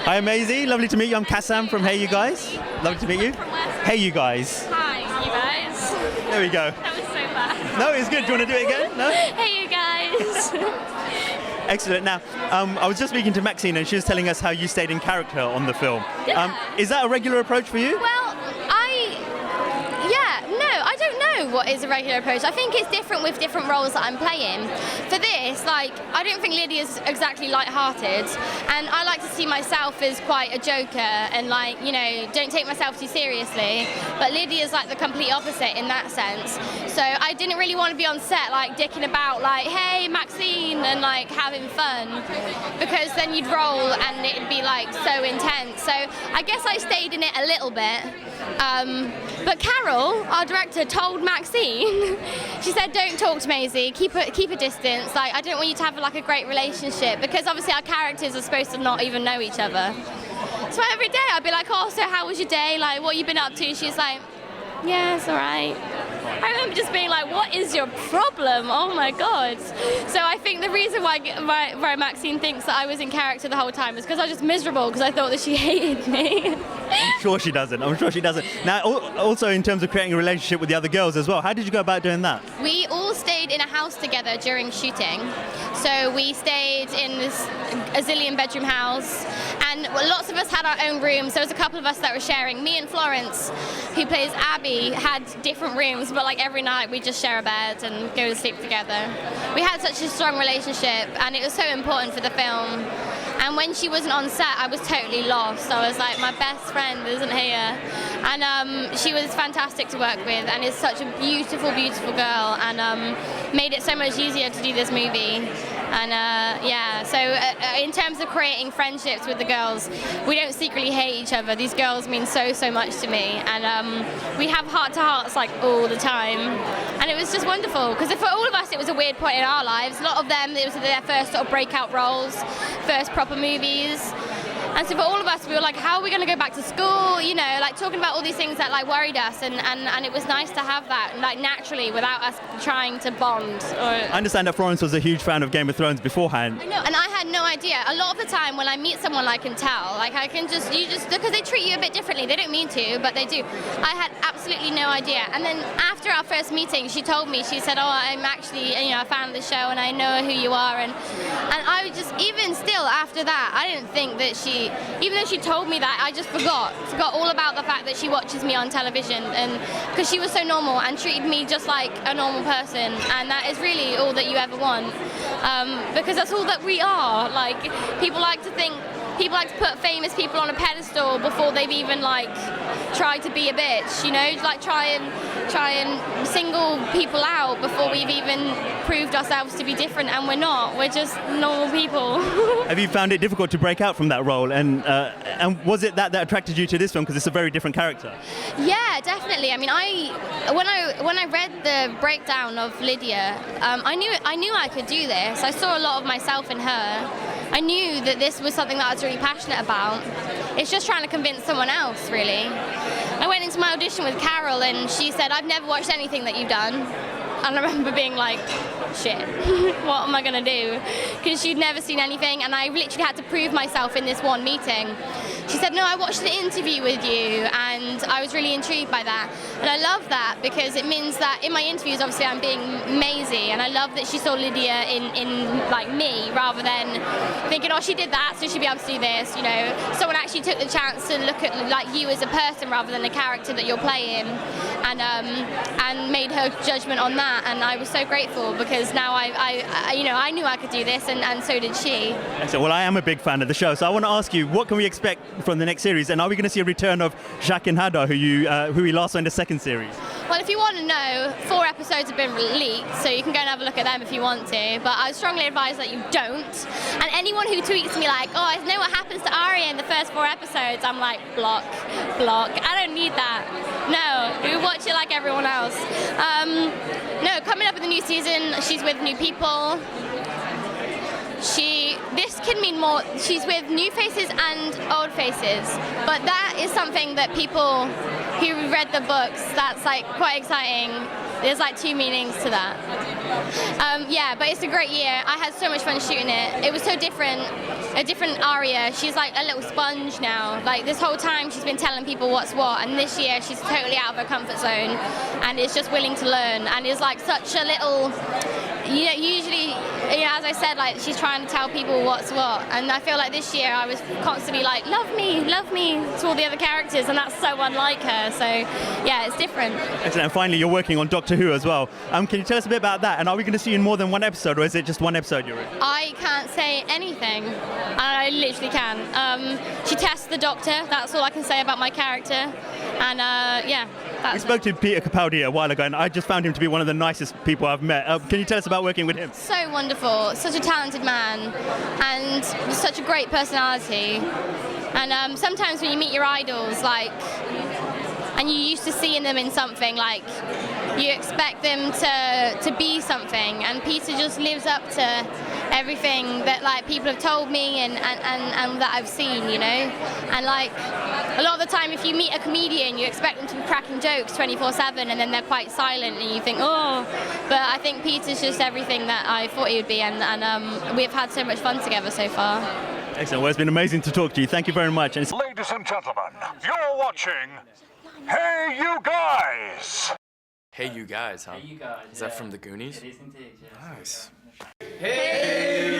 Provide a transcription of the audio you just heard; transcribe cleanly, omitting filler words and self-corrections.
Hi, Maisie. Lovely to meet you. I'm Cassam from HeyUGuys. Lovely to meet you. HeyUGuys. Hi, you guys. There we go. That was so bad. No, it's good. Do you want to do it again? No? Hey, you guys. Excellent. Now, I was just speaking to Maxine and she was telling us how you stayed in character on the film. Yeah. Is that a regular approach for you? Well, I don't know what is a regular approach. I think it's different with different roles that I'm playing. For this, I don't think Lydia's exactly light-hearted, and I like to see myself as quite a joker and don't take myself too seriously. But Lydia's like the complete opposite in that sense. So I didn't really want to be on set dicking about hey Maxine and having fun, because then you'd roll and it'd be so intense. So I guess I stayed in it a little bit. But Carol, our director, told Maxine, she said, don't talk to Maisie, keep a distance. I don't want you to have a great relationship, because obviously our characters are supposed to not even know each other. So every day I'd be like, oh, so how was your day? What you been up to? She's like, yeah, it's all right. I remember just being like, what is your problem? Oh my God. So I think the reason why Maxine thinks that I was in character the whole time is because I was just miserable, because I thought that she hated me. I'm sure she doesn't. Now, also in terms of creating a relationship with the other girls as well, how did you go about doing that? We all stayed in a house together during shooting. So we stayed in this a zillion bedroom house, and lots of us had our own rooms. There was a couple of us that were sharing. Me and Florence, who plays Abby, had different rooms, but every night we just share a bed and go to sleep together. We had such a strong relationship, and it was so important for the film. And when she wasn't on set, I was totally lost. I was like, my best friend isn't here. And she was fantastic to work with, and is such a beautiful, beautiful girl, and made it so much easier to do this movie. And so in terms of creating friendships with the girls, we don't secretly hate each other. These girls mean so, so much to me. And we have heart-to-hearts all the time. And it was just wonderful, because for all of us it was a weird point in our lives. A lot of them, it was their first sort of breakout roles, first proper movies. And so for all of us, we were like, how are we going to go back to school? Talking about all these things that worried us, and it was nice to have that naturally without us trying to bond. I understand that Florence was a huge fan of Game of Thrones beforehand. I know, and I had no idea. A lot of the time when I meet someone, I can tell. I can just because they treat you a bit differently. They don't mean to, but they do. I had absolutely no idea. And then after our first meeting, she told me, she said, oh, I'm actually a fan of the show, and I know who you are. And I was just, even still after that, I didn't think that even though she told me that, I just forgot all about the fact that she watches me on television, and because she was so normal and treated me just like a normal person, and that is really all that you ever want, because that's all that we are. People like to put famous people on a pedestal before they've even tried to be a bitch, try and single people out before we've even proved ourselves to be different, and we're not. We're just normal people. Have you found it difficult to break out from that role, and was it that attracted you to this film, because it's a very different character? Yeah, definitely. I mean, when I read the breakdown of Lydia, I knew I could do this. I saw a lot of myself in her. I knew that this was something that I was really passionate about. It's just trying to convince someone else, really. I went into my audition with Carol, and she said, I've never watched anything that you've done. And I remember being like, shit, what am I going to do? Because she'd never seen anything, and I literally had to prove myself in this one meeting. She said, no, I watched the interview with you, and I was really intrigued by that. And I love that, because it means that in my interviews, obviously, I'm being Maisie, and I love that she saw Lydia in me, rather than thinking, oh, she did that, so she'll be able to do this, Someone actually took the chance to look at you as a person rather than the character that you're playing, and made her judgment on that. And I was so grateful, because now I knew I could do this, and so did she. Excellent. Well, I am a big fan of the show, so I want to ask you, what can we expect from the next series, and are we going to see a return of Jacques and Hada, who we last saw in the second series? Well, if you want to know, 4 episodes have been leaked, so you can go and have a look at them if you want to, but I strongly advise that you don't. And anyone who tweets me oh, I know what happens to Arya in the first 4 episodes, I'm like, block. I don't need that. No, you watch it like everyone else. No, coming up in the new season, she's with new people. This can mean more. She's with new faces and old faces, but that is something that people who read the books, that's quite exciting. There's 2 meanings to that. Yeah, but it's a great year. I had so much fun shooting it. It was so different. a different aria. She's like a little sponge now. Like this whole time she's been telling people what's what, and this year she's totally out of her comfort zone and is just willing to learn, and is like such a little, you know, usually, you know, as I said, like she's trying to tell people what's what, and I feel like this year I was constantly like, love me to all the other characters, and that's so unlike her. So yeah, it's different. Excellent. And finally, you're working on Doctor Who as well. Can you tell us a bit about that? And are we going to see you in more than one episode, or is it just one episode you're in? I can't say anything. I literally can. She tests the Doctor. That's all I can say about my character. And yeah. We spoke to Peter Capaldi a while ago, and I just found him to be one of the nicest people I've met. Can you tell us about working with him? So wonderful. Such a talented man, and such a great personality. And sometimes when you meet your idols, like, and you're used to seeing them in something, like, you expect them to be something, and Peter just lives up to everything that like people have told me and that I've seen, you know. And like a lot of the time, if you meet a comedian, you expect them to be cracking jokes 24/7, and then they're quite silent, and you think, oh. But I think Peter's just everything that I thought he would be, and we've had so much fun together so far. Excellent. Well, it's been amazing to talk to you. Thank you very much. And Ladies and gentlemen, you're watching Hey You Guys! Hey You Guys, huh? Hey, you guys. Is that from the Goonies? It is indeed, yes. Nice. Hey,